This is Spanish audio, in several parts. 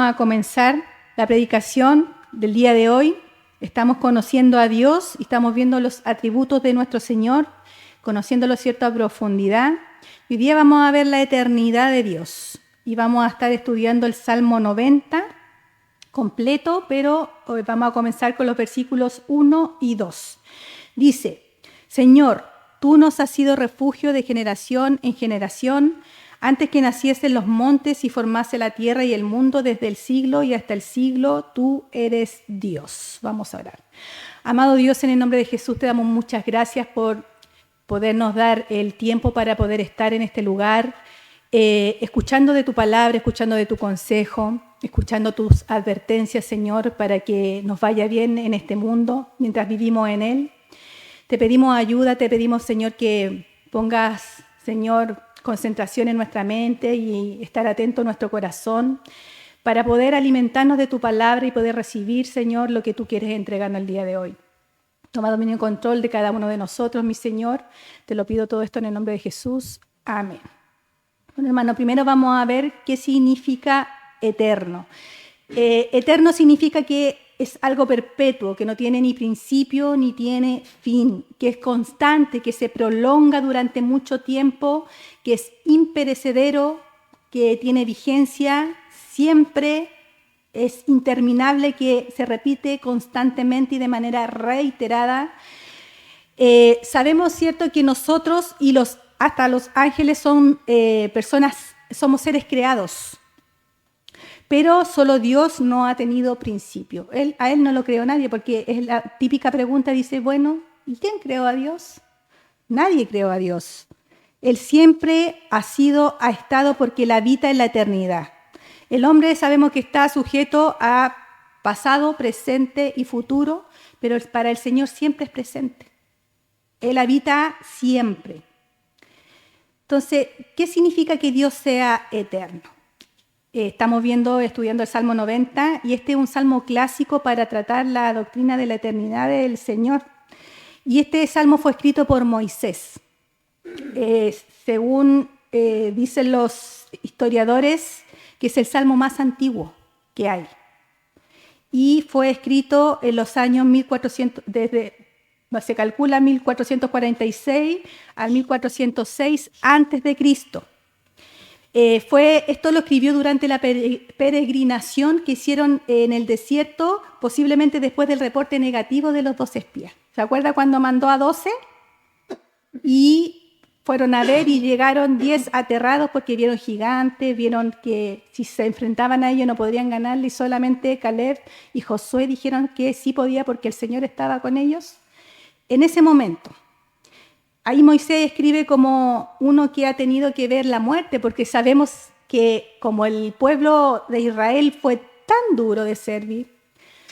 a comenzar la predicación del día de hoy. Estamos conociendo a Dios y estamos viendo los atributos de nuestro Señor, conociéndolo cierta profundidad. Hoy día vamos a ver la eternidad de Dios y vamos a estar estudiando el Salmo 90 completo, pero hoy vamos a comenzar con los versículos 1 y 2. Dice: Señor, tú nos has sido refugio de generación en generación, antes que naciesen los montes y formase la tierra y el mundo, desde el siglo y hasta el siglo, tú eres Dios. Vamos a orar. Amado Dios, en el nombre de Jesús te damos muchas gracias por podernos dar el tiempo para poder estar en este lugar, escuchando de tu palabra, escuchando de tu consejo, escuchando tus advertencias, Señor, para que nos vaya bien en este mundo mientras vivimos en él. Te pedimos ayuda, te pedimos, Señor, que pongas, Señor, concentración en nuestra mente y estar atento a nuestro corazón para poder alimentarnos de tu palabra y poder recibir, Señor, lo que tú quieres entregarnos el día de hoy. Toma dominio y control de cada uno de nosotros, mi Señor. Te lo pido todo esto en el nombre de Jesús. Amén. Bueno, hermano, primero vamos a ver qué significa eterno. Eterno significa que es algo perpetuo, que no tiene ni principio ni tiene fin, que es constante, que se prolonga durante mucho tiempo, que es imperecedero, que tiene vigencia siempre, es interminable, que se repite constantemente y de manera reiterada. Sabemos, cierto, que nosotros y hasta los ángeles son personas, somos seres creados. Pero solo Dios no ha tenido principio. A Él no lo creó nadie, porque es la típica pregunta, dice, bueno, ¿y quién creó a Dios? Nadie creó a Dios. Él siempre ha estado porque Él habita en la eternidad. El hombre sabemos que está sujeto a pasado, presente y futuro, pero para el Señor siempre es presente. Él habita siempre. Entonces, ¿qué significa que Dios sea eterno? Estamos estudiando el Salmo 90 y este es un salmo clásico para tratar la doctrina de la eternidad del Señor. Y este salmo fue escrito por Moisés. Según dicen los historiadores, que es el salmo más antiguo que hay. Y fue escrito en los años 1400, se calcula 1446 al 1406 antes de Cristo. Esto lo escribió durante la peregrinación que hicieron en el desierto, posiblemente después del reporte negativo de los 12 espías. ¿Se acuerda cuando mandó a 12? Y fueron a ver y llegaron 10 aterrados porque vieron gigantes, vieron que si se enfrentaban a ellos no podrían ganarle, y solamente Caleb y Josué dijeron que sí podía porque el Señor estaba con ellos. En ese momento, ahí Moisés escribe como uno que ha tenido que ver la muerte, porque sabemos que como el pueblo de Israel fue tan duro de servir,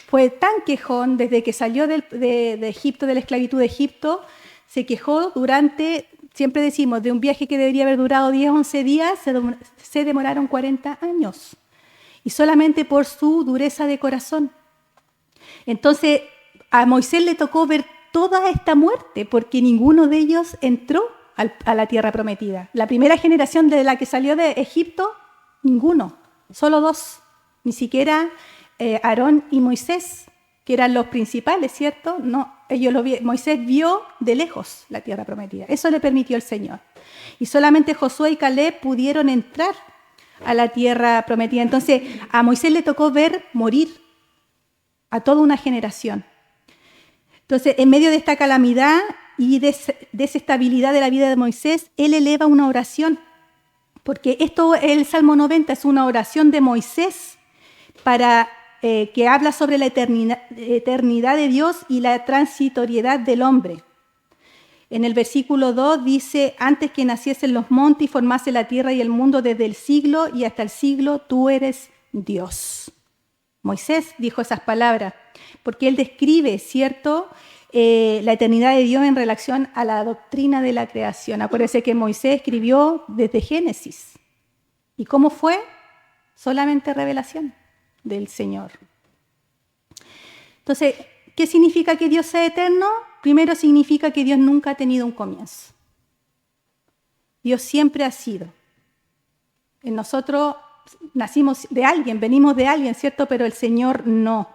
fue tan quejón desde que salió de Egipto, de la esclavitud de Egipto, se quejó durante, siempre decimos, de un viaje que debería haber durado 10, 11 días, se demoraron 40 años. Y solamente por su dureza de corazón. Entonces, a Moisés le tocó ver toda esta muerte, porque ninguno de ellos entró a la tierra prometida. La primera generación de la que salió de Egipto, ninguno, solo 2, ni siquiera Aarón y Moisés, que eran los principales, ¿cierto? No, Moisés vio de lejos la tierra prometida, eso le permitió el Señor. Y solamente Josué y Caleb pudieron entrar a la tierra prometida. Entonces, a Moisés le tocó ver morir a toda una generación. Entonces, en medio de esta calamidad y desestabilidad de la vida de Moisés, él eleva una oración, porque el Salmo 90 es una oración de Moisés que habla sobre la eternidad de Dios y la transitoriedad del hombre. En el versículo 2 dice: antes que naciesen los montes y formase la tierra y el mundo, desde el siglo y hasta el siglo, tú eres Dios. Moisés dijo esas palabras porque él describe, ¿cierto?, la eternidad de Dios en relación a la doctrina de la creación. Acuérdense que Moisés escribió desde Génesis. ¿Y cómo fue? Solamente revelación del Señor. Entonces, ¿qué significa que Dios sea eterno? Primero significa que Dios nunca ha tenido un comienzo. Dios siempre ha sido. En nosotros nacimos de alguien, venimos de alguien, ¿cierto? Pero el Señor no.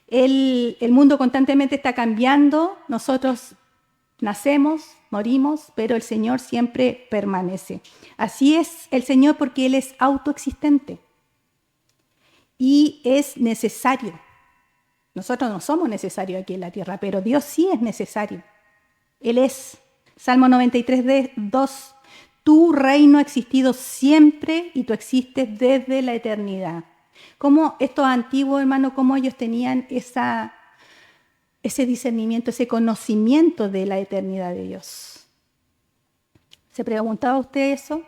El mundo constantemente está cambiando, nosotros nacemos, morimos, pero el Señor siempre permanece. Así es el Señor porque Él es autoexistente y es necesario. Nosotros no somos necesarios aquí en la tierra, pero Dios sí es necesario. Él es. Salmo 93, 2. Tu reino ha existido siempre y tú existes desde la eternidad. Como estos antiguos hermanos, cómo ellos tenían ese discernimiento, ese conocimiento de la eternidad de Dios. ¿Se preguntaba usted eso?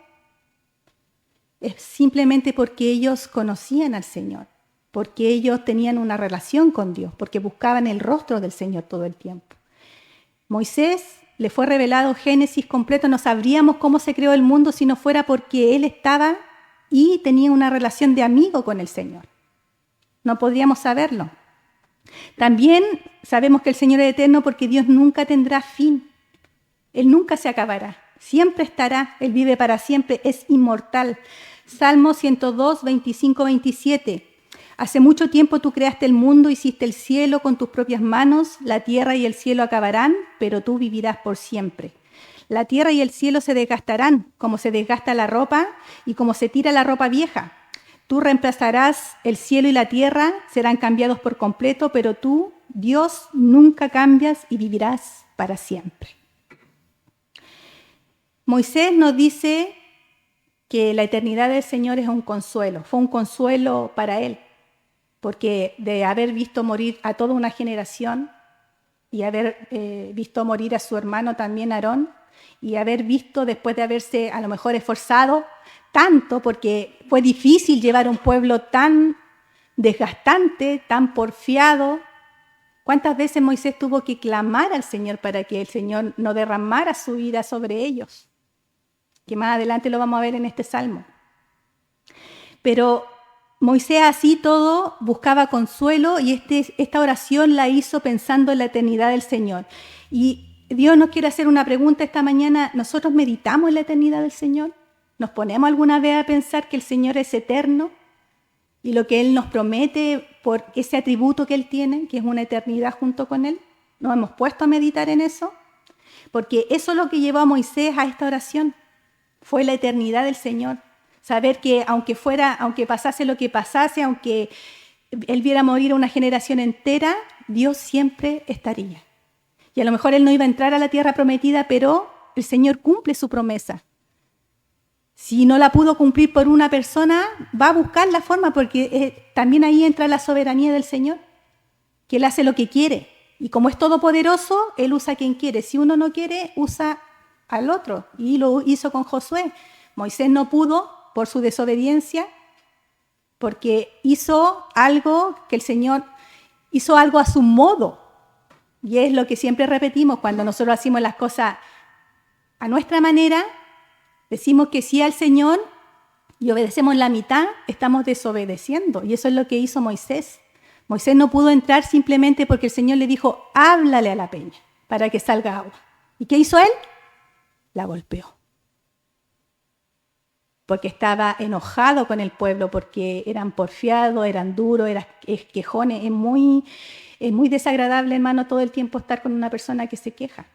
Es simplemente porque ellos conocían al Señor, porque ellos tenían una relación con Dios, porque buscaban el rostro del Señor todo el tiempo. Moisés le fue revelado Génesis completo, no sabríamos cómo se creó el mundo si no fuera porque él estaba y tenía una relación de amigo con el Señor. No podríamos saberlo. También sabemos que el Señor es eterno porque Dios nunca tendrá fin. Él nunca se acabará, siempre estará, Él vive para siempre, es inmortal. Salmo 102, 25, 27. Hace mucho tiempo tú creaste el mundo, hiciste el cielo con tus propias manos, la tierra y el cielo acabarán, pero tú vivirás por siempre. La tierra y el cielo se desgastarán, como se desgasta la ropa y como se tira la ropa vieja. Tú reemplazarás el cielo y la tierra, serán cambiados por completo, pero tú, Dios, nunca cambias y vivirás para siempre. Moisés nos dice que la eternidad del Señor es un consuelo, fue un consuelo para él, porque de haber visto morir a toda una generación y haber visto morir a su hermano también Aarón, y haber visto después de haberse a lo mejor esforzado tanto, porque fue difícil llevar un pueblo tan desgastante, tan porfiado. ¿Cuántas veces Moisés tuvo que clamar al Señor para que el Señor no derramara su ira sobre ellos? Que más adelante lo vamos a ver en este salmo. Pero Moisés así todo buscaba consuelo y esta oración la hizo pensando en la eternidad del Señor. Y Dios nos quiere hacer una pregunta esta mañana. ¿Nosotros meditamos en la eternidad del Señor? ¿Nos ponemos alguna vez a pensar que el Señor es eterno y lo que Él nos promete por ese atributo que Él tiene, que es una eternidad junto con Él? ¿Nos hemos puesto a meditar en eso? Porque eso es lo que llevó a Moisés a esta oración. Fue la eternidad del Señor. Saber que aunque pasase lo que pasase, aunque Él viera morir a una generación entera, Dios siempre estaría. Y a lo mejor Él no iba a entrar a la tierra prometida, pero el Señor cumple su promesa. Si no la pudo cumplir por una persona, va a buscar la forma, porque también ahí entra la soberanía del Señor, que Él hace lo que quiere. Y como es todopoderoso, Él usa a quien quiere. Si uno no quiere, usa al otro. Y lo hizo con Josué. Moisés no pudo por su desobediencia, porque hizo algo que el Señor hizo algo a su modo. Y es lo que siempre repetimos cuando nosotros hacemos las cosas a nuestra manera. Decimos que sí al Señor y obedecemos la mitad, estamos desobedeciendo. Y eso es lo que hizo Moisés. Moisés no pudo entrar simplemente porque el Señor le dijo, háblale a la peña para que salga agua. ¿Y qué hizo él? La golpeó. Porque estaba enojado con el pueblo, porque eran porfiados, eran duros, eran quejones. Es muy desagradable, hermano, todo el tiempo estar con una persona que se queja.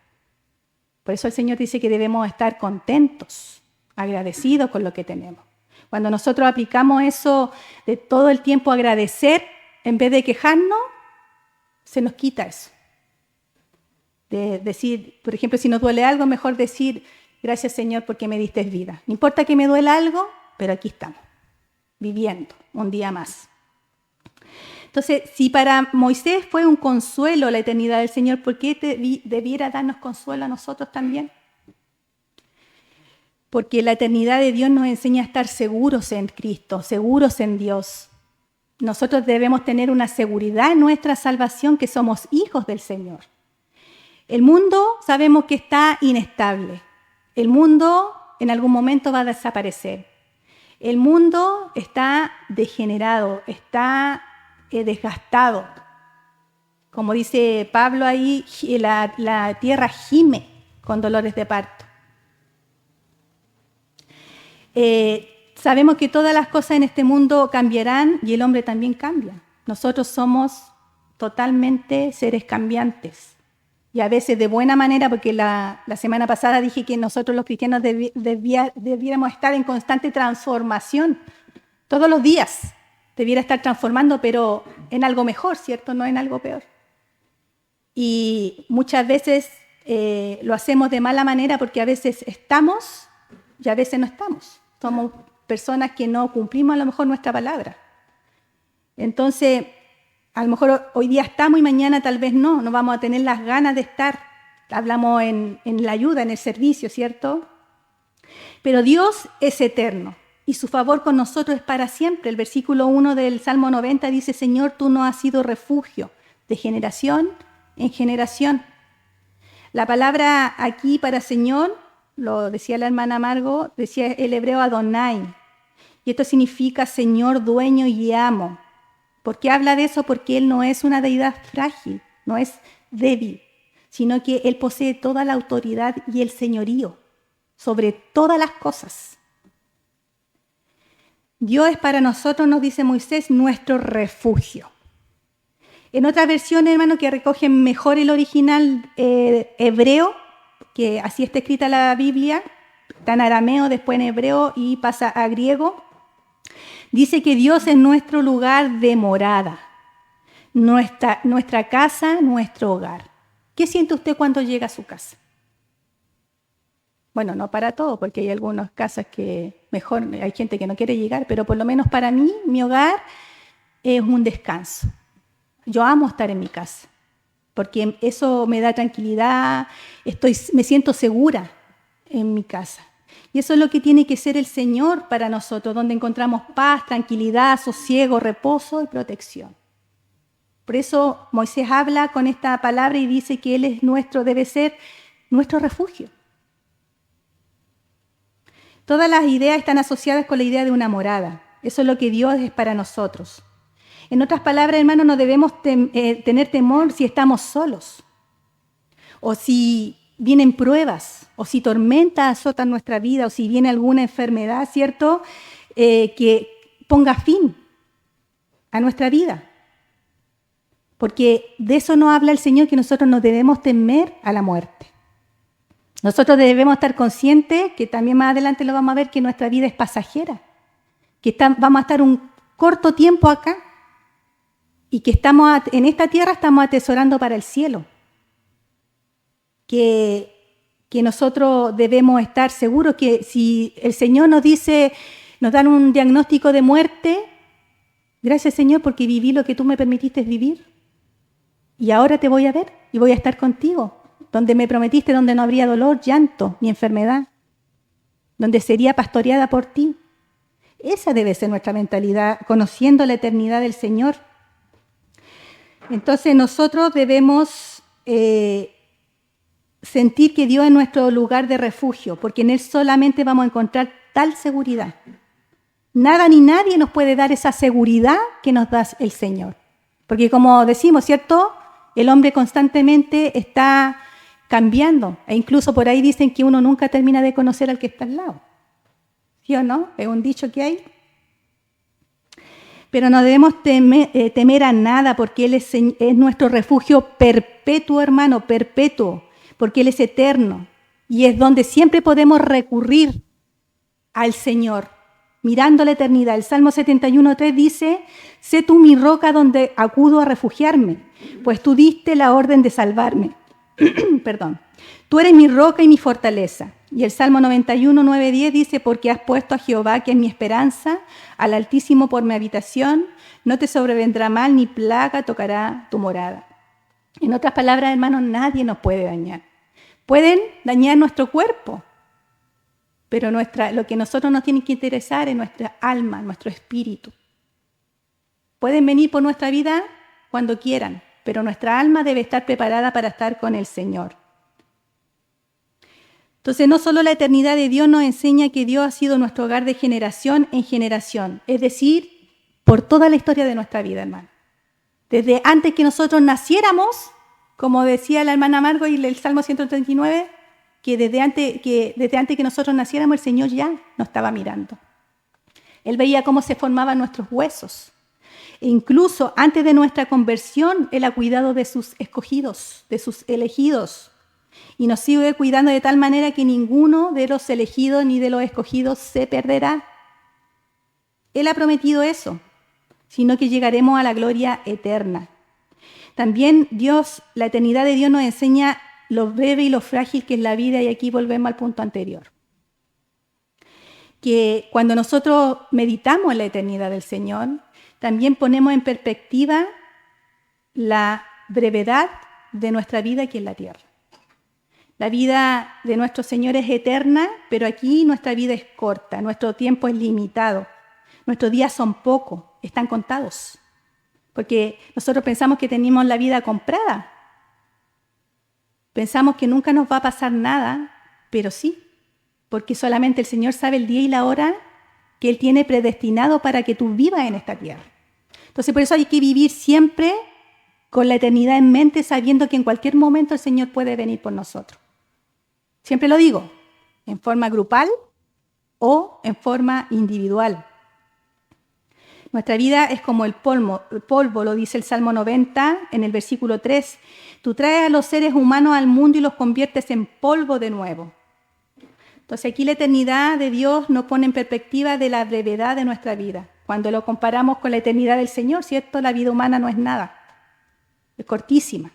Por eso el Señor dice que debemos estar contentos, agradecidos con lo que tenemos. Cuando nosotros aplicamos eso de todo el tiempo agradecer, en vez de quejarnos, se nos quita eso. De decir, por ejemplo, si nos duele algo, mejor decir, gracias Señor porque me diste vida. No importa que me duela algo, pero aquí estamos, viviendo un día más. Entonces, si para Moisés fue un consuelo la eternidad del Señor, ¿por qué debiera darnos consuelo a nosotros también? Porque la eternidad de Dios nos enseña a estar seguros en Cristo, seguros en Dios. Nosotros debemos tener una seguridad en nuestra salvación, que somos hijos del Señor. El mundo sabemos que está inestable. El mundo en algún momento va a desaparecer. El mundo está degenerado, está desgastado. Como dice Pablo ahí, la tierra gime con dolores de parto. Sabemos que todas las cosas en este mundo cambiarán y el hombre también cambia. Nosotros somos totalmente seres cambiantes. Y a veces de buena manera, porque la semana pasada dije que nosotros los cristianos debiéramos estar en constante transformación. Todos los días debiera estar transformando, pero en algo mejor, ¿cierto? No en algo peor. Y muchas veces lo hacemos de mala manera porque a veces estamos y a veces no estamos. Somos personas que no cumplimos a lo mejor nuestra palabra. Entonces, a lo mejor hoy día estamos y mañana tal vez no vamos a tener las ganas de estar. Hablamos en la ayuda, en el servicio, ¿cierto? Pero Dios es eterno y su favor con nosotros es para siempre. El versículo 1 del Salmo 90 dice, Señor, tú nos has sido refugio de generación en generación. La palabra aquí para Señor, lo decía la hermana Margo, decía el hebreo Adonai. Y esto significa Señor, dueño y amo. ¿Por qué habla de eso? Porque Él no es una deidad frágil, no es débil, sino que Él posee toda la autoridad y el señorío sobre todas las cosas. Dios es para nosotros, nos dice Moisés, nuestro refugio. En otras versiones, hermano, que recogen mejor el original hebreo, que así está escrita la Biblia, está en arameo, después en hebreo y pasa a griego, dice que Dios es nuestro lugar de morada, nuestra casa, nuestro hogar. ¿Qué siente usted cuando llega a su casa? Bueno, no para todos, porque hay algunas casas que mejor, hay gente que no quiere llegar, pero por lo menos para mí, mi hogar es un descanso. Yo amo estar en mi casa, porque eso me da tranquilidad, me siento segura en mi casa. Y eso es lo que tiene que ser el Señor para nosotros, donde encontramos paz, tranquilidad, sosiego, reposo y protección. Por eso Moisés habla con esta palabra y dice que Él es debe ser nuestro refugio. Todas las ideas están asociadas con la idea de una morada. Eso es lo que Dios es para nosotros. En otras palabras, hermanos, no debemos tener temor si estamos solos, o si vienen pruebas, o si tormentas azotan nuestra vida, o si viene alguna enfermedad, ¿cierto?, que ponga fin a nuestra vida. Porque de eso nos habla el Señor, que nosotros no debemos temer a la muerte. Nosotros debemos estar conscientes, que también más adelante lo vamos a ver, que nuestra vida es pasajera, que vamos a estar un corto tiempo acá y que en esta tierra estamos atesorando para el cielo. Que nosotros debemos estar seguros que si el Señor nos dan un diagnóstico de muerte, gracias Señor porque viví lo que tú me permitiste vivir. Y ahora te voy a ver y voy a estar contigo, donde me prometiste, donde no habría dolor, llanto ni enfermedad, donde sería pastoreada por ti. Esa debe ser nuestra mentalidad, conociendo la eternidad del Señor. Entonces nosotros debemos sentir que Dios es nuestro lugar de refugio, porque en Él solamente vamos a encontrar tal seguridad. Nada ni nadie nos puede dar esa seguridad que nos da el Señor. Porque como decimos, ¿cierto?, el hombre constantemente está cambiando. E incluso por ahí dicen que uno nunca termina de conocer al que está al lado. ¿Sí o no? Es un dicho que hay. Pero no debemos temer a nada porque Él es nuestro refugio perpetuo, hermano, perpetuo. Porque Él es eterno y es donde siempre podemos recurrir al Señor, mirando la eternidad. El Salmo 71:3 dice, sé tú mi roca donde acudo a refugiarme, pues tú diste la orden de salvarme. Perdón. Tú eres mi roca y mi fortaleza. Y el Salmo 91:9-10 dice, porque has puesto a Jehová, que es mi esperanza, al Altísimo por mi habitación, no te sobrevendrá mal ni plaga tocará tu morada. En otras palabras, hermanos, nadie nos puede dañar. Pueden dañar nuestro cuerpo, pero lo que a nosotros nos tiene que interesar es nuestra alma, nuestro espíritu. Pueden venir por nuestra vida cuando quieran, pero nuestra alma debe estar preparada para estar con el Señor. Entonces, no solo la eternidad de Dios nos enseña que Dios ha sido nuestro hogar de generación en generación, es decir, por toda la historia de nuestra vida, hermano. Desde antes que nosotros naciéramos, como decía la hermana Margo y el Salmo 139, que desde antes que nosotros naciéramos, el Señor ya nos estaba mirando. Él veía cómo se formaban nuestros huesos. E incluso antes de nuestra conversión, Él ha cuidado de sus escogidos, de sus elegidos. Y nos sigue cuidando de tal manera que ninguno de los elegidos ni de los escogidos se perderá. Él ha prometido eso, sino que llegaremos a la gloria eterna. También Dios, la eternidad de Dios nos enseña lo breve y lo frágil que es la vida, y aquí volvemos al punto anterior. Que cuando nosotros meditamos en la eternidad del Señor, también ponemos en perspectiva la brevedad de nuestra vida aquí en la tierra. La vida de nuestro Señor es eterna, pero aquí nuestra vida es corta, nuestro tiempo es limitado, nuestros días son pocos, están contados. Porque nosotros pensamos que tenemos la vida comprada. Pensamos que nunca nos va a pasar nada, pero sí, porque solamente el Señor sabe el día y la hora que Él tiene predestinado para que tú vivas en esta tierra. Entonces, por eso hay que vivir siempre con la eternidad en mente, sabiendo que en cualquier momento el Señor puede venir por nosotros. Siempre lo digo, en forma grupal o en forma individual. Nuestra vida es como el polvo, lo dice el Salmo 90 en el versículo 3. Tú traes a los seres humanos al mundo y los conviertes en polvo de nuevo. Entonces aquí la eternidad de Dios nos pone en perspectiva de la brevedad de nuestra vida. Cuando lo comparamos con la eternidad del Señor, ¿cierto? La vida humana no es nada, es cortísima.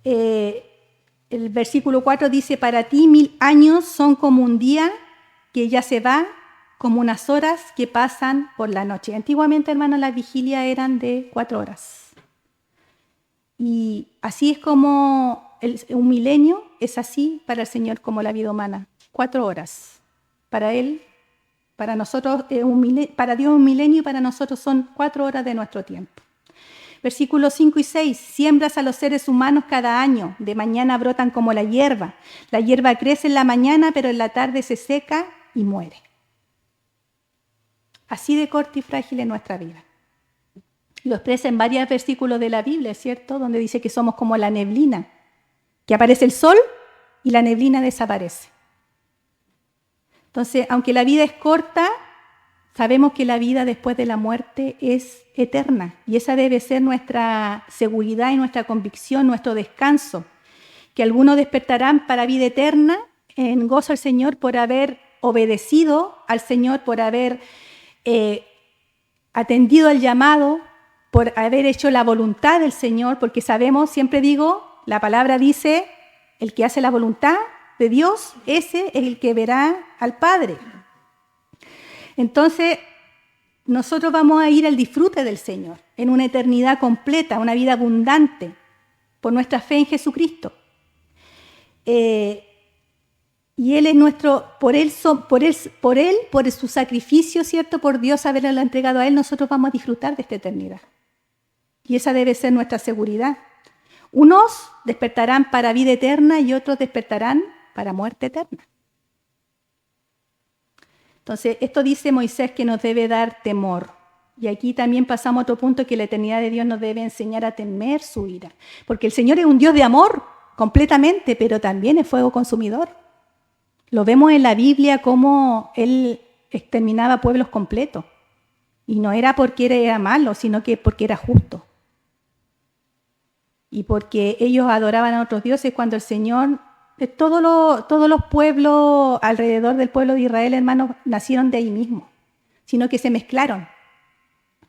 El versículo 4 dice, para ti 1000 años son como un día que ya se va, como unas horas que pasan por la noche. Antiguamente, hermanos, las vigilias eran de 4 horas. Y así es como un milenio, es así para el Señor como la vida humana. 4 horas. Para Él, para nosotros, para Dios un milenio y para nosotros son 4 horas de nuestro tiempo. Versículos 5 y 6, siembras a los seres humanos cada año, de mañana brotan como la hierba crece en la mañana, pero en la tarde se seca y muere. Así de corta y frágil es nuestra vida. Lo expresa en varios versículos de la Biblia, ¿cierto? Donde dice que somos como la neblina, que aparece el sol y la neblina desaparece. Entonces, aunque la vida es corta, sabemos que la vida después de la muerte es eterna y esa debe ser nuestra seguridad y nuestra convicción, nuestro descanso, que algunos despertarán para vida eterna en gozo al Señor por haber obedecido al Señor, por haber atendido al llamado, por haber hecho la voluntad del Señor, porque sabemos, siempre digo, la palabra dice, el que hace la voluntad de Dios, ese es el que verá al Padre. Entonces, nosotros vamos a ir al disfrute del Señor, en una eternidad completa, una vida abundante, por nuestra fe en Jesucristo. Y Él es nuestro, por su sacrificio, ¿cierto? Por Dios haberlo entregado a Él, nosotros vamos a disfrutar de esta eternidad. Y esa debe ser nuestra seguridad. Unos despertarán para vida eterna y otros despertarán para muerte eterna. Entonces, esto dice Moisés que nos debe dar temor. Y aquí también pasamos a otro punto, que la eternidad de Dios nos debe enseñar a temer su ira. Porque el Señor es un Dios de amor, completamente, pero también es fuego consumidor. Lo vemos en la Biblia cómo Él exterminaba pueblos completos. Y no era porque era malo, sino que porque era justo. Y porque ellos adoraban a otros dioses cuando el Señor... Todos los pueblos alrededor del pueblo de Israel, hermanos, nacieron de ahí mismo, sino que se mezclaron.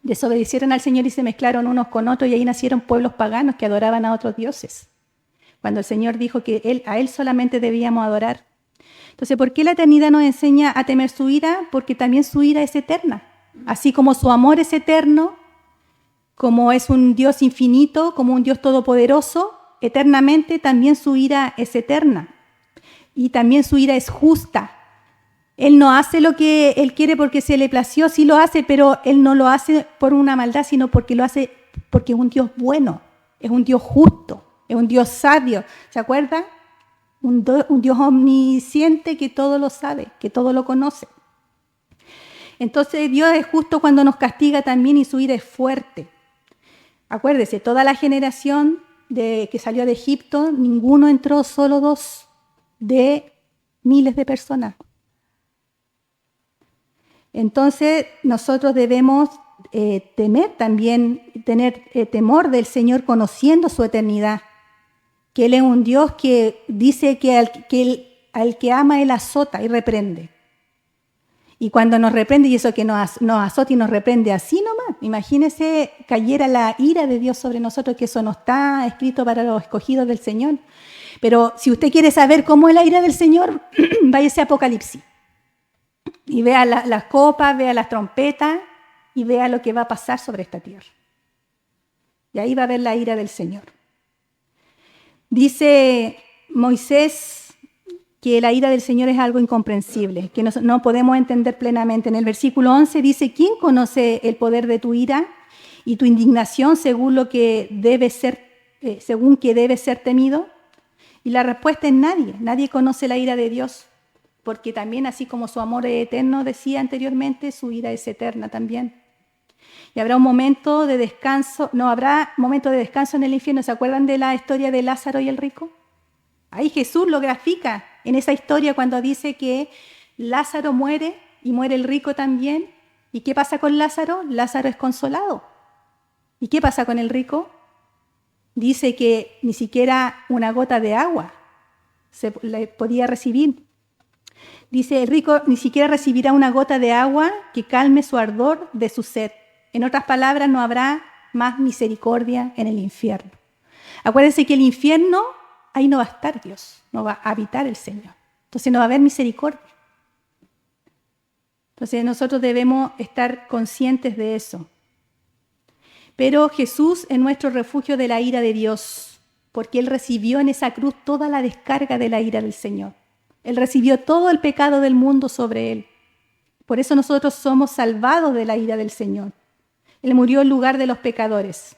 Desobedecieron al Señor y se mezclaron unos con otros, y ahí nacieron pueblos paganos que adoraban a otros dioses. Cuando el Señor dijo que a Él solamente debíamos adorar. Entonces, ¿por qué la eternidad nos enseña a temer su ira? Porque también su ira es eterna. Así como su amor es eterno, como es un Dios infinito, como un Dios todopoderoso, eternamente también su ira es eterna. Y también su ira es justa. Él no hace lo que Él quiere porque se le plació, sí lo hace, pero Él no lo hace por una maldad, sino porque lo hace porque es un Dios bueno, es un Dios justo, es un Dios sabio. ¿Se acuerdan? Un Dios omnisciente que todo lo sabe, que todo lo conoce. Entonces Dios es justo cuando nos castiga también, y su ira es fuerte. Acuérdese, toda la generación que salió de Egipto, ninguno entró, solo 2 de miles de personas. Entonces nosotros debemos temer también, tener temor del Señor conociendo su eternidad, que Él es un Dios que dice que al que ama Él azota y reprende. Y cuando nos reprende, y eso que nos azota y nos reprende así nomás, imagínese cayera la ira de Dios sobre nosotros, que eso no está escrito para los escogidos del Señor. Pero si usted quiere saber cómo es la ira del Señor, váyase a Apocalipsis. Y vea las copas, vea las trompetas y vea lo que va a pasar sobre esta tierra. Y ahí va a ver la ira del Señor. Dice Moisés que la ira del Señor es algo incomprensible, que no podemos entender plenamente. En el versículo 11 dice, ¿quién conoce el poder de tu ira y tu indignación según que debe ser temido? Y la respuesta es nadie. Nadie conoce la ira de Dios, porque también, así como su amor es eterno, decía anteriormente, su ira es eterna también. Y habrá un momento de descanso, no habrá momento de descanso en el infierno. ¿Se acuerdan de la historia de Lázaro y el rico? Ahí Jesús lo grafica en esa historia cuando dice que Lázaro muere y muere el rico también. ¿Y qué pasa con Lázaro? Lázaro es consolado. ¿Y qué pasa con el rico? Dice que ni siquiera una gota de agua se le podía recibir. Dice, el rico ni siquiera recibirá una gota de agua que calme su ardor de su sed. En otras palabras, no habrá más misericordia en el infierno. Acuérdense que el infierno, ahí no va a estar Dios, no va a habitar el Señor. Entonces no va a haber misericordia. Entonces nosotros debemos estar conscientes de eso. Pero Jesús es nuestro refugio de la ira de Dios, porque Él recibió en esa cruz toda la descarga de la ira del Señor. Él recibió todo el pecado del mundo sobre Él. Por eso nosotros somos salvados de la ira del Señor. Él murió en lugar de los pecadores.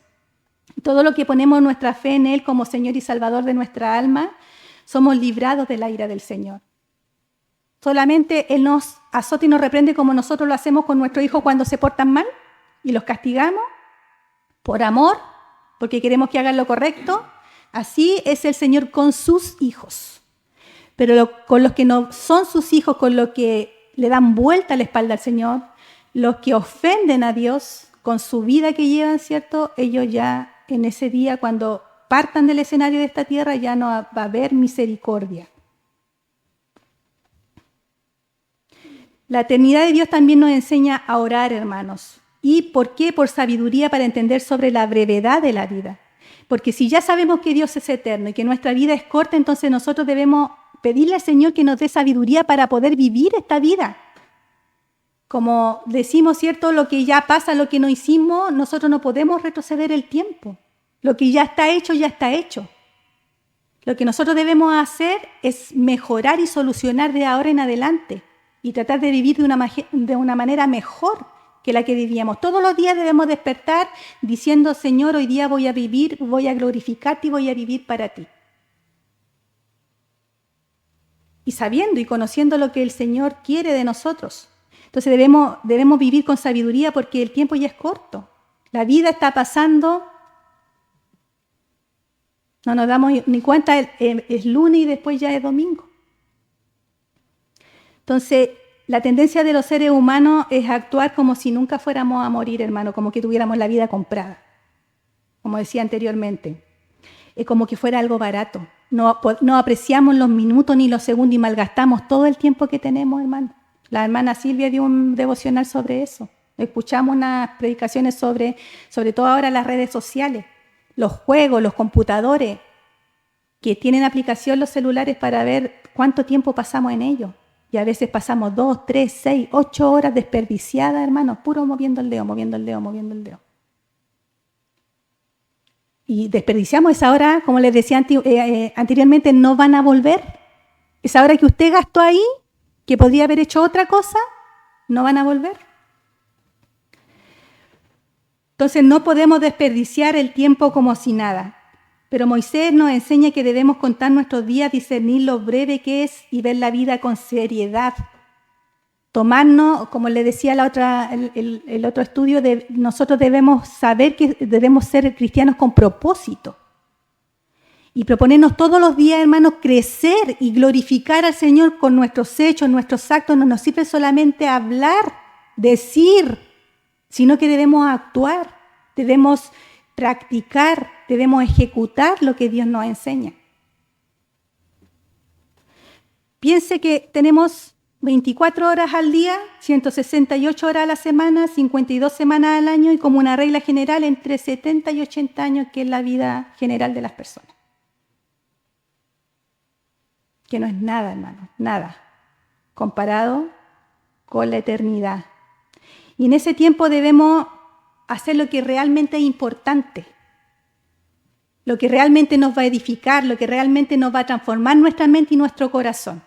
Todo lo que ponemos nuestra fe en Él como Señor y Salvador de nuestra alma, somos librados de la ira del Señor. Solamente Él nos azota y nos reprende como nosotros lo hacemos con nuestros hijos cuando se portan mal y los castigamos por amor, porque queremos que hagan lo correcto. Así es el Señor con sus hijos. Pero con los que no son sus hijos, con los que le dan vuelta la espalda al Señor, los que ofenden a Dios con su vida que llevan, ¿cierto? Ellos ya en ese día, cuando partan del escenario de esta tierra, ya no va a haber misericordia. La eternidad de Dios también nos enseña a orar, hermanos. ¿Y por qué? Por sabiduría para entender sobre la brevedad de la vida. Porque si ya sabemos que Dios es eterno y que nuestra vida es corta, entonces nosotros debemos pedirle al Señor que nos dé sabiduría para poder vivir esta vida. Como decimos, ¿cierto? Lo que ya pasa, lo que no hicimos, nosotros no podemos retroceder el tiempo. Lo que ya está hecho, ya está hecho. Lo que nosotros debemos hacer es mejorar y solucionar de ahora en adelante y tratar de vivir de una manera mejor que la que vivíamos. Todos los días debemos despertar diciendo, Señor, hoy día voy a vivir, voy a glorificarte y voy a vivir para ti. Y sabiendo y conociendo lo que el Señor quiere de nosotros. Entonces debemos vivir con sabiduría porque el tiempo ya es corto. La vida está pasando, no nos damos ni cuenta, es lunes y después ya es domingo. Entonces, la tendencia de los seres humanos es actuar como si nunca fuéramos a morir, hermano, como que tuviéramos la vida comprada, como decía anteriormente. Es como que fuera algo barato. No apreciamos los minutos ni los segundos y malgastamos todo el tiempo que tenemos, hermano. La hermana Silvia dio un devocional sobre eso. Escuchamos unas predicaciones sobre todo ahora las redes sociales, los juegos, los computadores, que tienen aplicación los celulares para ver cuánto tiempo pasamos en ellos. Y a veces pasamos 2, 3, 6, 8 horas desperdiciadas, hermanos, puro moviendo el dedo. Y desperdiciamos esa hora, como les decía anteriormente, no van a volver. Esa hora que usted gastó ahí, que podría haber hecho otra cosa, no van a volver. Entonces no podemos desperdiciar el tiempo como si nada. Pero Moisés nos enseña que debemos contar nuestros días, discernir lo breve que es y ver la vida con seriedad. Tomarnos, como le decía el otro estudio, nosotros debemos saber que debemos ser cristianos con propósito. Y proponernos todos los días, hermanos, crecer y glorificar al Señor con nuestros hechos, nuestros actos. No nos sirve solamente hablar decir, sino que debemos actuar, debemos practicar, debemos ejecutar lo que Dios nos enseña. Piense que tenemos 24 horas al día, 168 horas a la semana, 52 semanas al año y como una regla general entre 70 y 80 años, que es la vida general de las personas. Que no es nada, hermano, nada, comparado con la eternidad. Y en ese tiempo debemos hacer lo que realmente es importante, lo que realmente nos va a edificar, lo que realmente nos va a transformar nuestra mente y nuestro corazón.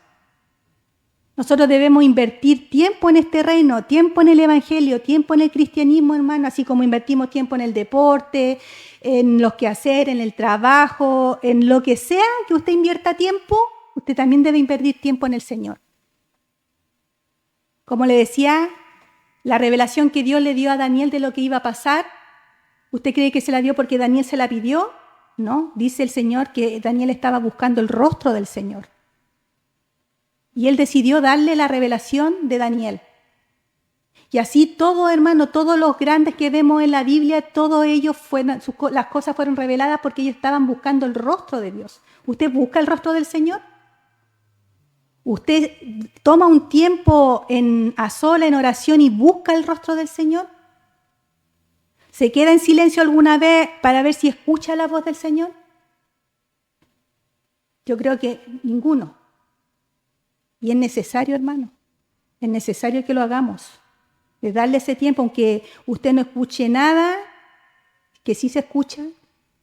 Nosotros debemos invertir tiempo en este reino, tiempo en el evangelio, tiempo en el cristianismo, hermano, así como invertimos tiempo en el deporte, en los quehaceres, en el trabajo, en lo que sea que usted invierta tiempo, usted también debe invertir tiempo en el Señor. Como le decía, la revelación que Dios le dio a Daniel de lo que iba a pasar, ¿usted cree que se la dio porque Daniel se la pidió? No, dice el Señor que Daniel estaba buscando el rostro del Señor. Y él decidió darle la revelación de Daniel. Y así todo, hermano, todos los grandes que vemos en la Biblia, todos ellos las cosas fueron reveladas porque ellos estaban buscando el rostro de Dios. ¿Usted busca el rostro del Señor? ¿Usted toma un tiempo a sola, en oración y busca el rostro del Señor? ¿Se queda en silencio alguna vez para ver si escucha la voz del Señor? Yo creo que ninguno. Y es necesario, hermano, es necesario que lo hagamos, de darle ese tiempo, aunque usted no escuche nada, que sí se escucha,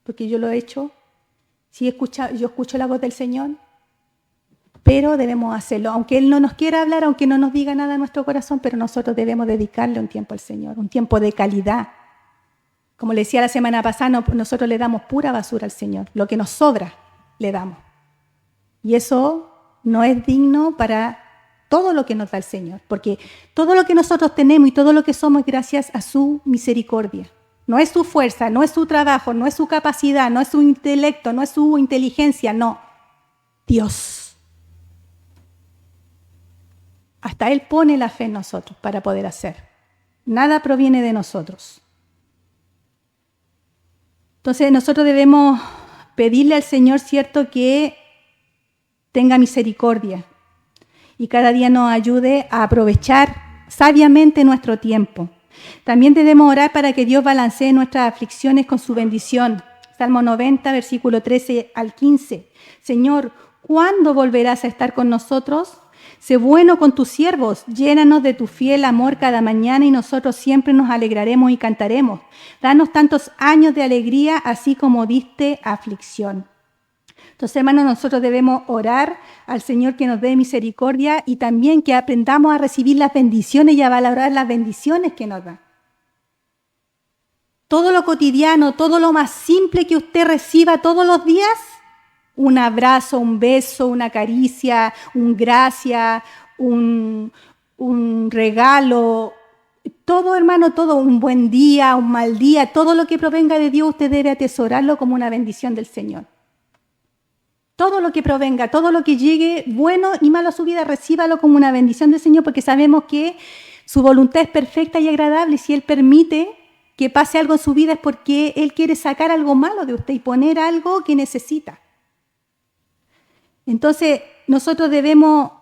porque yo lo he hecho, yo escucho la voz del Señor, pero debemos hacerlo, aunque Él no nos quiera hablar, aunque no nos diga nada en nuestro corazón, pero nosotros debemos dedicarle un tiempo al Señor, un tiempo de calidad. Como le decía la semana pasada, nosotros le damos pura basura al Señor, lo que nos sobra le damos. Y eso no es digno para todo lo que nos da el Señor, porque todo lo que nosotros tenemos y todo lo que somos es gracias a su misericordia. No es su fuerza, no es su trabajo, no es su capacidad, no es su intelecto, no es su inteligencia, no. Dios. Hasta Él pone la fe en nosotros para poder hacer. Nada proviene de nosotros. Entonces nosotros debemos pedirle al Señor, cierto, que tenga misericordia y cada día nos ayude a aprovechar sabiamente nuestro tiempo. También debemos orar para que Dios balancee nuestras aflicciones con su bendición. Salmo 90, versículo 13 al 15. Señor, ¿cuándo volverás a estar con nosotros? Sé bueno con tus siervos, llénanos de tu fiel amor cada mañana y nosotros siempre nos alegraremos y cantaremos. Danos tantos años de alegría, así como diste aflicción. Entonces, hermanos, nosotros debemos orar al Señor que nos dé misericordia y también que aprendamos a recibir las bendiciones y a valorar las bendiciones que nos da. Todo lo cotidiano, todo lo más simple que usted reciba todos los días, un abrazo, un beso, una caricia, un gracias, un regalo, todo, hermano, todo, un buen día, un mal día, todo lo que provenga de Dios, usted debe atesorarlo como una bendición del Señor. Todo lo que provenga, todo lo que llegue, bueno y malo a su vida, recíbalo como una bendición del Señor, porque sabemos que su voluntad es perfecta y agradable. Y si Él permite que pase algo en su vida es porque Él quiere sacar algo malo de usted y poner algo que necesita. Entonces, nosotros debemos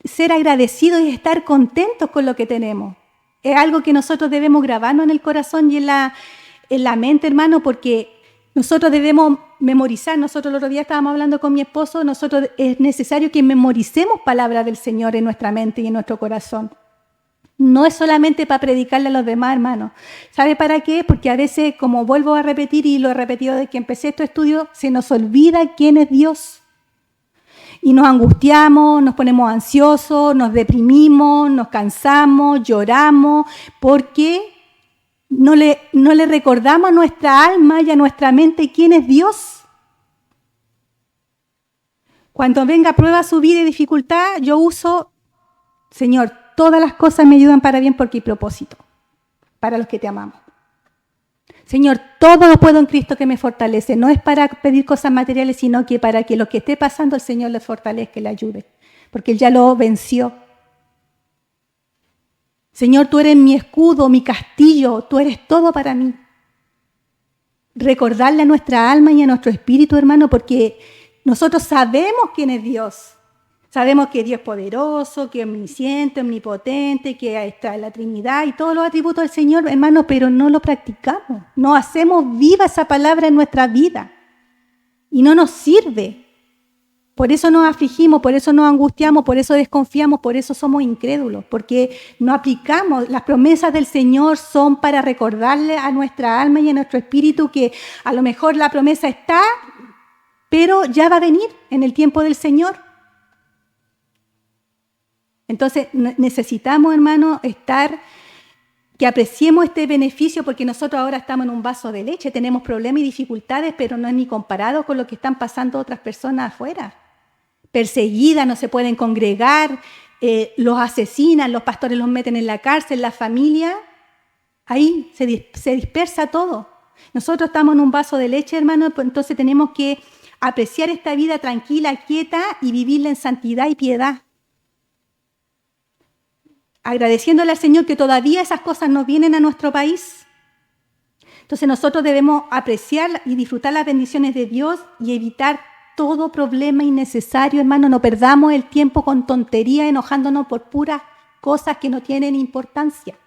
ser agradecidos y estar contentos con lo que tenemos. Es algo que nosotros debemos grabarnos en el corazón y en la mente, hermano, porque nosotros debemos memorizar. Nosotros el otro día estábamos hablando con mi esposo, es necesario que memoricemos palabras del Señor en nuestra mente y en nuestro corazón. No es solamente para predicarle a los demás, hermanos. ¿Sabe para qué? Porque a veces, como vuelvo a repetir y lo he repetido desde que empecé estos estudios, se nos olvida quién es Dios. Y nos angustiamos, nos ponemos ansiosos, nos deprimimos, nos cansamos, lloramos, porque no le recordamos a nuestra alma y a nuestra mente quién es Dios. Cuando venga prueba, su vida y dificultad, yo uso, Señor, todas las cosas me ayudan para bien porque hay propósito, para los que te amamos. Señor, todo lo puedo en Cristo que me fortalece. No es para pedir cosas materiales, sino que para que lo que esté pasando el Señor le fortalezca y le ayude, porque Él ya lo venció. Señor, tú eres mi escudo, mi castillo, tú eres todo para mí. Recordarle a nuestra alma y a nuestro espíritu, hermano, porque nosotros sabemos quién es Dios. Sabemos que Dios es poderoso, que es omnisciente, omnipotente, que está en la Trinidad y todos los atributos del Señor, hermano, pero no lo practicamos. No hacemos viva esa palabra en nuestra vida y no nos sirve. Por eso nos afligimos, por eso nos angustiamos, por eso desconfiamos, por eso somos incrédulos, porque no aplicamos. Las promesas del Señor son para recordarle a nuestra alma y a nuestro espíritu que a lo mejor la promesa está, pero ya va a venir en el tiempo del Señor. Entonces necesitamos, hermano, que apreciemos este beneficio, porque nosotros ahora estamos en un vaso de leche, tenemos problemas y dificultades, pero no es ni comparado con lo que están pasando otras personas afuera. Perseguidas, no se pueden congregar, los asesinan, los pastores los meten en la cárcel, la familia, ahí se dispersa todo. Nosotros estamos en un vaso de leche, hermano, entonces tenemos que apreciar esta vida tranquila, quieta y vivirla en santidad y piedad. Agradeciéndole al Señor que todavía esas cosas no vienen a nuestro país. Entonces nosotros debemos apreciar y disfrutar las bendiciones de Dios y evitar todo problema innecesario, hermano. No perdamos el tiempo con tonterías, enojándonos por puras cosas que no tienen importancia.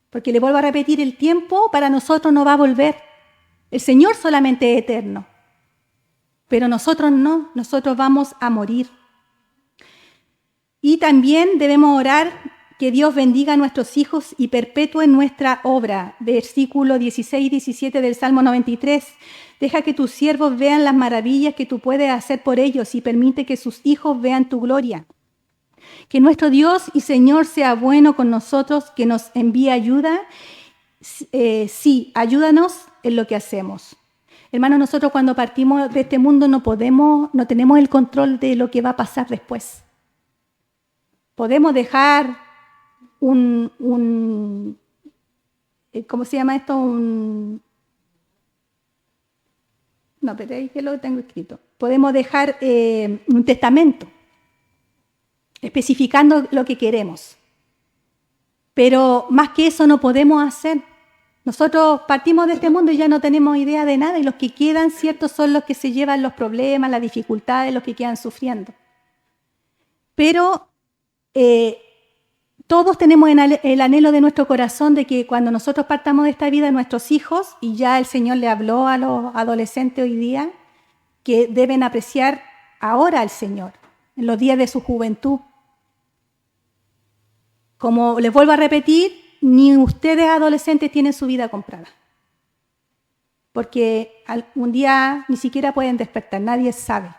Porque le vuelvo a repetir, el tiempo para nosotros no va a volver. El Señor solamente es eterno. Pero nosotros no, nosotros vamos a morir. Y también debemos orar que Dios bendiga a nuestros hijos y perpetúe nuestra obra. Versículo 16 y 17 del Salmo 93. Deja que tus siervos vean las maravillas que tú puedes hacer por ellos y permite que sus hijos vean tu gloria. Que nuestro Dios y Señor sea bueno con nosotros, que nos envíe ayuda. Sí, ayúdanos en lo que hacemos. Hermanos, nosotros cuando partimos de este mundo no tenemos el control de lo que va a pasar después. Podemos dejar ¿cómo se llama esto? No, pero ahí que lo tengo escrito. Podemos dejar un testamento especificando lo que queremos. Pero más que eso no podemos hacer. Nosotros partimos de este mundo y ya no tenemos idea de nada y los que quedan, ¿cierto?, son los que se llevan los problemas, las dificultades, los que quedan sufriendo. Pero todos tenemos el anhelo de nuestro corazón de que cuando nosotros partamos de esta vida, nuestros hijos, y ya el Señor le habló a los adolescentes hoy día, que deben apreciar ahora al Señor, en los días de su juventud. Como les vuelvo a repetir, ni ustedes adolescentes tienen su vida comprada. Porque un día ni siquiera pueden despertar, nadie sabe.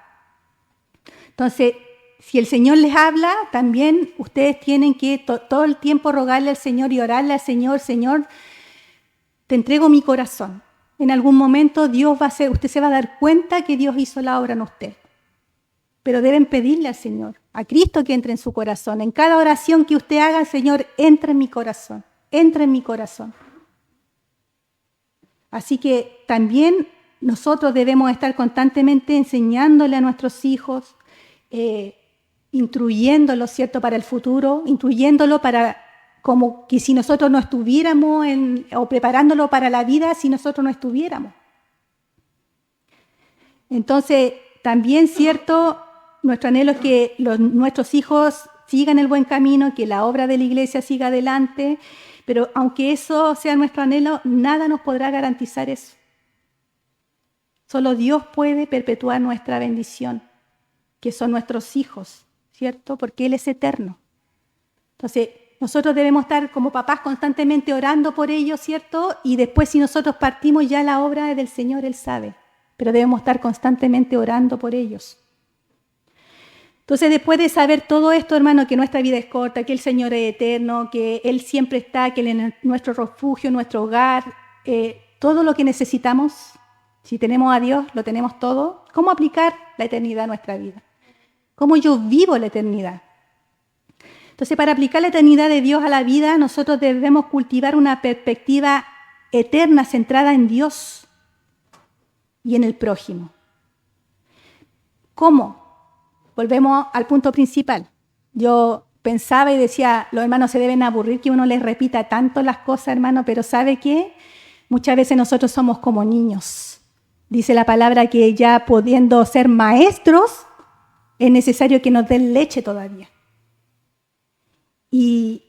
Entonces, si el Señor les habla, también ustedes tienen que todo el tiempo rogarle al Señor y orarle al Señor. Señor, te entrego mi corazón. En algún momento usted se va a dar cuenta que Dios hizo la obra en usted. Pero deben pedirle al Señor, a Cristo, que entre en su corazón. En cada oración que usted haga, Señor, entra en mi corazón. Entra en mi corazón. Así que también nosotros debemos estar constantemente enseñándole a nuestros hijos, instruyéndolo, ¿cierto?, para el futuro, instruyéndolo para como que si nosotros no estuviéramos o preparándolo para la vida si nosotros no estuviéramos. Entonces, también, ¿cierto?, nuestro anhelo es que nuestros hijos sigan el buen camino, que la obra de la iglesia siga adelante, pero aunque eso sea nuestro anhelo, nada nos podrá garantizar eso. Solo Dios puede perpetuar nuestra bendición, que son nuestros hijos, ¿cierto? Porque Él es eterno. Entonces, nosotros debemos estar como papás constantemente orando por ellos, ¿cierto? Y después, si nosotros partimos, ya la obra del Señor, Él sabe. Pero debemos estar constantemente orando por ellos. Entonces, después de saber todo esto, hermano, que nuestra vida es corta, que el Señor es eterno, que Él siempre está, que Él es nuestro refugio, nuestro hogar, todo lo que necesitamos, si tenemos a Dios, lo tenemos todo. ¿Cómo aplicar la eternidad a nuestra vida? ¿Cómo yo vivo la eternidad? Entonces, para aplicar la eternidad de Dios a la vida, nosotros debemos cultivar una perspectiva eterna centrada en Dios y en el prójimo. ¿Cómo? Volvemos al punto principal. Yo pensaba y decía, los hermanos se deben aburrir que uno les repita tanto las cosas, hermano, pero ¿sabe qué? Muchas veces nosotros somos como niños. Dice la palabra que ya pudiendo ser maestros, es necesario que nos den leche todavía. Y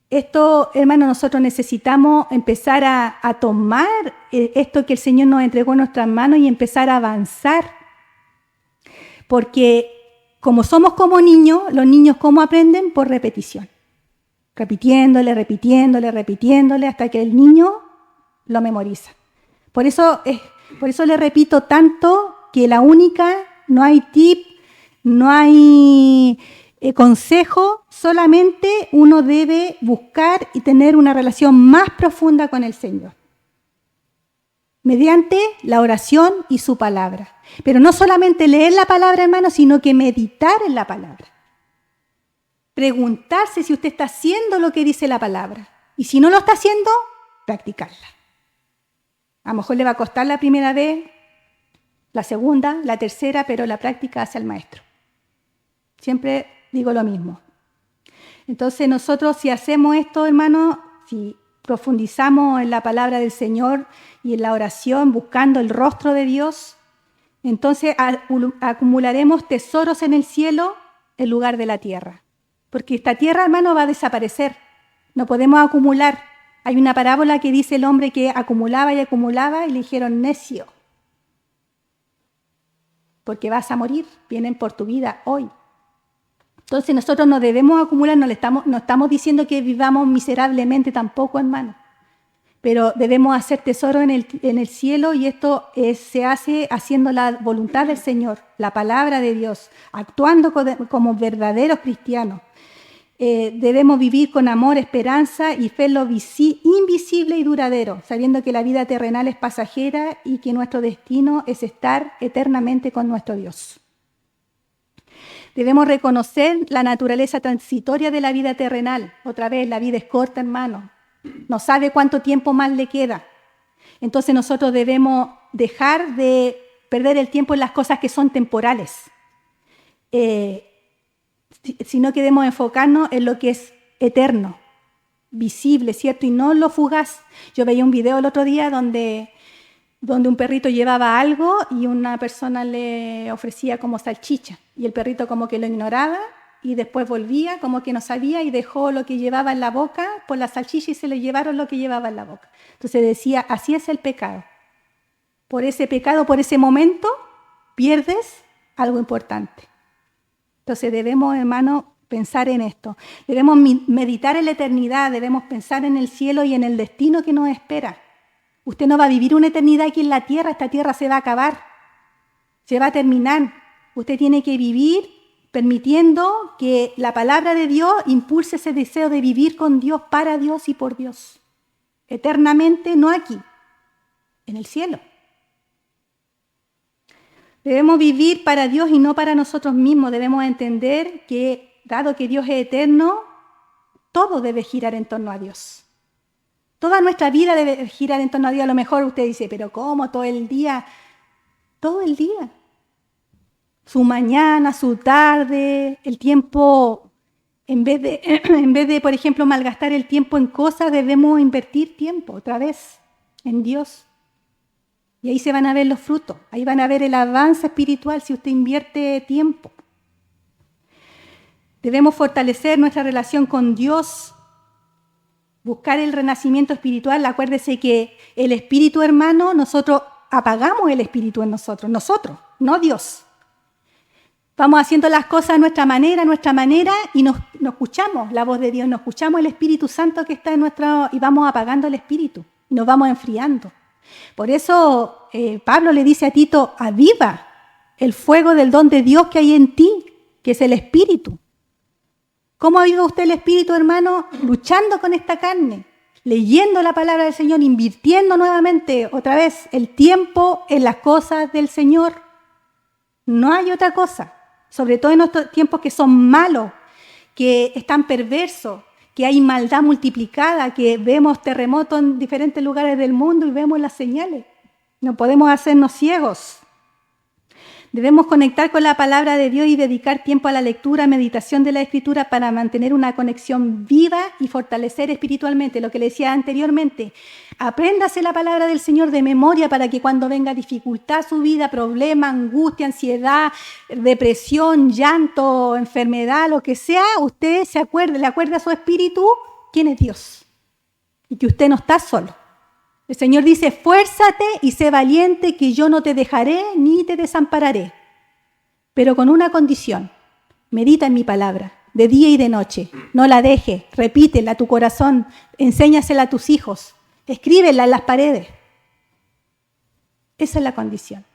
esto, hermano, nosotros necesitamos empezar a tomar esto que el Señor nos entregó en nuestras manos y empezar a avanzar. Porque como somos como niños, los niños ¿cómo aprenden? Por repetición. Repitiéndole, hasta que el niño lo memoriza. Por eso le repito tanto que no hay tip, no hay consejo, solamente uno debe buscar y tener una relación más profunda con el Señor, mediante la oración y su palabra. Pero no solamente leer la palabra, hermano, sino que meditar en la palabra. Preguntarse si usted está haciendo lo que dice la palabra. Y si no lo está haciendo, practicarla. A lo mejor le va a costar la primera vez, la segunda, la tercera, pero la práctica hace al maestro. Siempre digo lo mismo. Entonces nosotros si hacemos esto, hermano, si profundizamos en la palabra del Señor y en la oración, buscando el rostro de Dios, entonces acumularemos tesoros en el cielo en lugar de la tierra. Porque esta tierra, hermano, va a desaparecer. No podemos acumular. Hay una parábola que dice el hombre que acumulaba y le dijeron necio. Porque vas a morir, vienen por tu vida hoy. Entonces nosotros no debemos acumular, no estamos diciendo que vivamos miserablemente tampoco, hermano. Pero debemos hacer tesoro en el cielo y esto se hace haciendo la voluntad del Señor, la palabra de Dios, actuando como verdaderos cristianos. Debemos vivir con amor, esperanza y fe en lo invisible y duradero, sabiendo que la vida terrenal es pasajera y que nuestro destino es estar eternamente con nuestro Dios. Debemos reconocer la naturaleza transitoria de la vida terrenal. Otra vez, la vida es corta, hermano. No sabe cuánto tiempo más le queda. Entonces nosotros debemos dejar de perder el tiempo en las cosas que son temporales, sino que debemos enfocarnos en lo que es eterno, visible, ¿cierto? Y no lo fugaz. Yo veía un video el otro día donde un perrito llevaba algo y una persona le ofrecía como salchicha y el perrito como que lo ignoraba y después volvía como que no sabía y dejó lo que llevaba en la boca por la salchicha y se le llevaron lo que llevaba en la boca. Entonces decía, así es el pecado. Por ese pecado, por ese momento, pierdes algo importante. Entonces debemos, hermano, pensar en esto. Debemos meditar en la eternidad, debemos pensar en el cielo y en el destino que nos espera. Usted no va a vivir una eternidad aquí en la tierra, esta tierra se va a acabar, se va a terminar. Usted tiene que vivir permitiendo que la palabra de Dios impulse ese deseo de vivir con Dios, para Dios y por Dios. Eternamente, no aquí, en el cielo. Debemos vivir para Dios y no para nosotros mismos. Debemos entender que, dado que Dios es eterno, todo debe girar en torno a Dios. Toda nuestra vida debe girar en torno a Dios. A lo mejor usted dice, pero ¿cómo? Todo el día. Todo el día. Su mañana, su tarde, el tiempo, en vez de, por ejemplo, malgastar el tiempo en cosas, debemos invertir tiempo otra vez en Dios. Y ahí se van a ver los frutos, ahí van a ver el avance espiritual si usted invierte tiempo. Debemos fortalecer nuestra relación con Dios, buscar el renacimiento espiritual. Acuérdese que el espíritu, hermano, nosotros apagamos el espíritu en nosotros, no Dios. Vamos haciendo las cosas a nuestra manera, y no escuchamos la voz de Dios, no escuchamos el Espíritu Santo que está en y vamos apagando el espíritu, y nos vamos enfriando. Por eso Pablo le dice a Tito, aviva el fuego del don de Dios que hay en ti, que es el Espíritu. ¿Cómo aviva usted el Espíritu, hermano? Luchando con esta carne, leyendo la palabra del Señor, invirtiendo nuevamente, otra vez, el tiempo en las cosas del Señor. No hay otra cosa, sobre todo en estos tiempos que son malos, que están perversos, que hay maldad multiplicada, que vemos terremotos en diferentes lugares del mundo y vemos las señales. No podemos hacernos ciegos. Debemos conectar con la palabra de Dios y dedicar tiempo a la lectura, meditación de la Escritura para mantener una conexión viva y fortalecer espiritualmente. Lo que le decía anteriormente, apréndase la palabra del Señor de memoria para que cuando venga dificultad a su vida, problema, angustia, ansiedad, depresión, llanto, enfermedad, lo que sea, usted se acuerde, le acuerde a su espíritu quién es Dios y que usted no está solo. El Señor dice, esfuérzate y sé valiente, que yo no te dejaré ni te desampararé. Pero con una condición, medita en mi palabra, de día y de noche. No la dejes, repítela a tu corazón, enséñasela a tus hijos, escríbela en las paredes. Esa es la condición.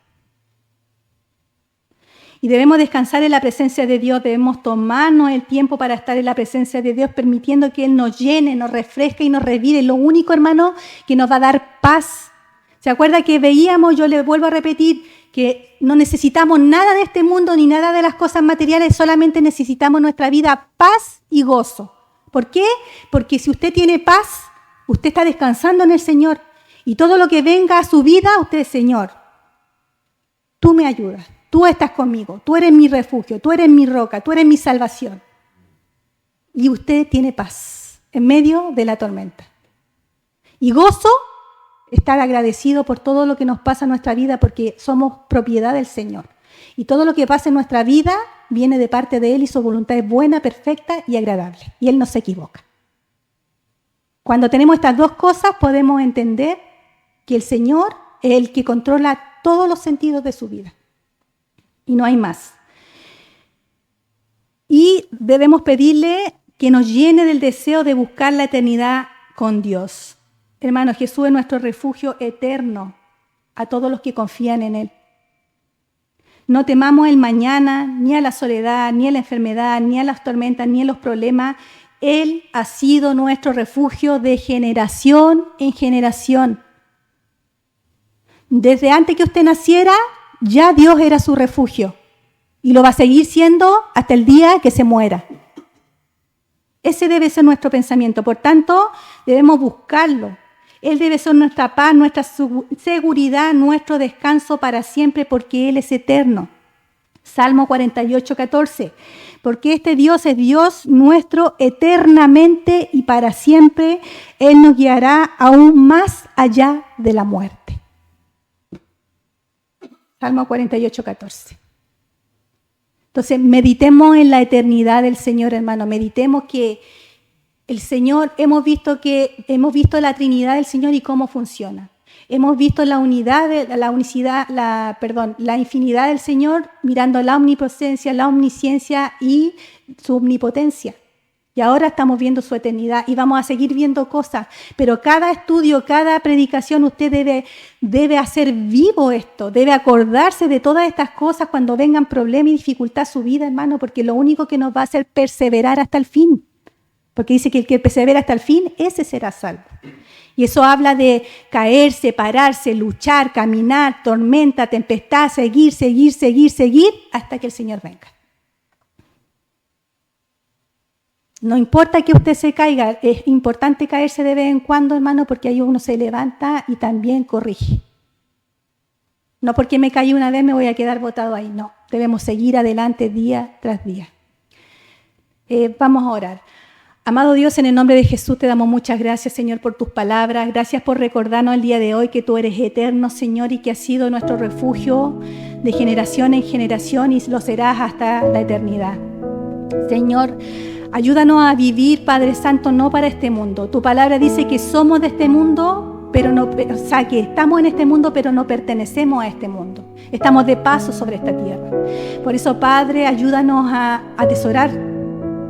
Y debemos descansar en la presencia de Dios, debemos tomarnos el tiempo para estar en la presencia de Dios, permitiendo que Él nos llene, nos refresque y nos revive. Lo único, hermano, que nos va a dar paz. ¿Se acuerda que veíamos, yo le vuelvo a repetir, que no necesitamos nada de este mundo ni nada de las cosas materiales, solamente necesitamos nuestra vida paz y gozo? ¿Por qué? Porque si usted tiene paz, usted está descansando en el Señor. Y todo lo que venga a su vida, usted, Señor, tú me ayudas. Tú estás conmigo, tú eres mi refugio, tú eres mi roca, tú eres mi salvación. Y usted tiene paz en medio de la tormenta. Y gozo, estar agradecido por todo lo que nos pasa en nuestra vida, porque somos propiedad del Señor. Y todo lo que pasa en nuestra vida viene de parte de Él y su voluntad es buena, perfecta y agradable. Y Él no se equivoca. Cuando tenemos estas dos cosas podemos entender que el Señor es el que controla todos los sentidos de su vida. Y no hay más. Y debemos pedirle que nos llene del deseo de buscar la eternidad con Dios. Hermanos, Jesús es nuestro refugio eterno a todos los que confían en Él. No temamos el mañana, ni a la soledad, ni a la enfermedad, ni a las tormentas, ni a los problemas. Él ha sido nuestro refugio de generación en generación. Desde antes que usted naciera, ya Dios era su refugio y lo va a seguir siendo hasta el día que se muera. Ese debe ser nuestro pensamiento. Por tanto, debemos buscarlo. Él debe ser nuestra paz, nuestra seguridad, nuestro descanso para siempre, porque Él es eterno. Salmo 48, 14. Porque este Dios es Dios nuestro eternamente y para siempre. Él nos guiará aún más allá de la muerte. Salmo 48, 14. Entonces, meditemos en la eternidad del Señor, hermano. Meditemos que el Señor, hemos visto la Trinidad del Señor y cómo funciona. Hemos visto la infinidad del Señor, mirando la omnipresencia, la omnisciencia y su omnipotencia. Y ahora estamos viendo su eternidad y vamos a seguir viendo cosas. Pero cada estudio, cada predicación, usted debe hacer vivo esto. Debe acordarse de todas estas cosas cuando vengan problemas y dificultad a su vida, hermano, porque lo único que nos va a hacer perseverar hasta el fin. Porque dice que el que persevera hasta el fin, ese será salvo. Y eso habla de caerse, pararse, luchar, caminar, tormenta, tempestad, seguir, hasta que el Señor venga. No importa que usted se caiga, es importante caerse de vez en cuando, hermano, porque ahí uno se levanta y también corrige. No porque me caí una vez me voy a quedar botado ahí, no. Debemos seguir adelante día tras día. Vamos a orar. Amado Dios, en el nombre de Jesús te damos muchas gracias, Señor, por tus palabras. Gracias por recordarnos el día de hoy que tú eres eterno, Señor, y que has sido nuestro refugio de generación en generación y lo serás hasta la eternidad. Señor, ayúdanos a vivir, Padre Santo, no para este mundo. Tu palabra dice que somos de este mundo, que estamos en este mundo, pero no pertenecemos a este mundo. Estamos de paso sobre esta tierra. Por eso, Padre, ayúdanos a atesorar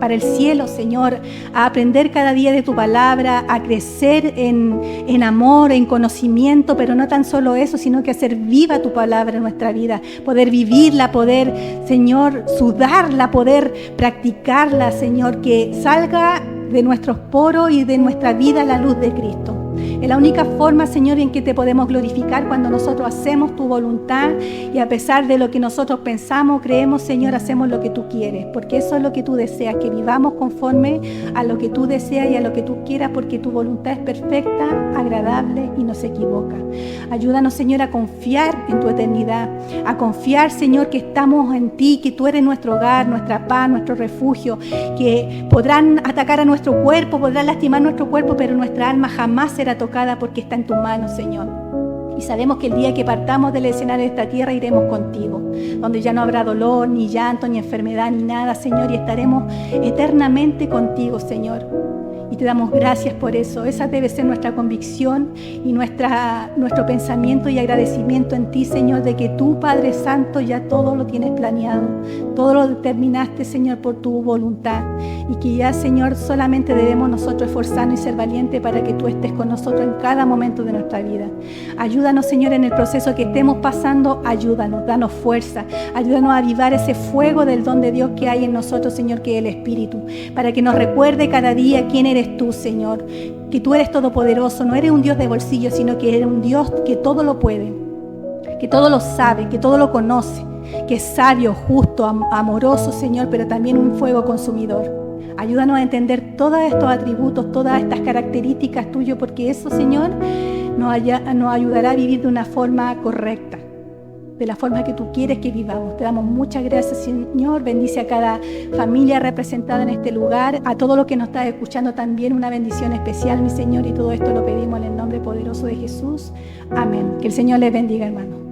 para el cielo, Señor, a aprender cada día de tu palabra, a crecer en amor, en conocimiento, pero no tan solo eso, sino que hacer viva tu palabra en nuestra vida, poder vivirla, poder, Señor, sudarla, poder practicarla, Señor, que salga de nuestros poros y de nuestra vida la luz de Cristo. Es la única forma, Señor, en que te podemos glorificar cuando nosotros hacemos tu voluntad y a pesar de lo que nosotros pensamos, creemos, Señor, hacemos lo que tú quieres, porque eso es lo que tú deseas, que vivamos conforme a lo que tú deseas y a lo que tú quieras, porque tu voluntad es perfecta, agradable y no se equivoca. Ayúdanos, Señor, a confiar en tu eternidad, a confiar, Señor, que estamos en ti, que tú eres nuestro hogar, nuestra paz, nuestro refugio, que podrán atacar a nuestro cuerpo, podrán lastimar nuestro cuerpo, pero nuestra alma jamás será tocada porque está en tu mano, Señor. Y sabemos que el día que partamos del escenario de esta tierra iremos contigo, donde ya no habrá dolor, ni llanto, ni enfermedad, ni nada, Señor, y estaremos eternamente contigo, Señor. Y te damos gracias por eso. Esa debe ser nuestra convicción y nuestro pensamiento y agradecimiento en ti, Señor, de que tú, Padre Santo, ya todo lo tienes planeado. Todo lo determinaste, Señor, por tu voluntad. Y que ya, Señor, solamente debemos nosotros esforzarnos y ser valientes para que tú estés con nosotros en cada momento de nuestra vida. Ayúdanos, Señor, en el proceso que estemos pasando. Ayúdanos, danos fuerza. Ayúdanos a avivar ese fuego del don de Dios que hay en nosotros, Señor, que es el Espíritu. Para que nos recuerde cada día quién eres tú, Señor, que tú eres todopoderoso, no eres un Dios de bolsillo, sino que eres un Dios que todo lo puede, que todo lo sabe, que todo lo conoce, que es sabio, justo, amoroso, Señor, pero también un fuego consumidor. Ayúdanos a entender todos estos atributos, todas estas características tuyas, porque eso, Señor, nos ayudará a vivir de una forma correcta, de la forma que tú quieres que vivamos. Te damos muchas gracias, Señor. Bendice a cada familia representada en este lugar, a todo lo que nos está escuchando también, una bendición especial, mi Señor, y todo esto lo pedimos en el nombre poderoso de Jesús. Amén. Que el Señor les bendiga, hermano.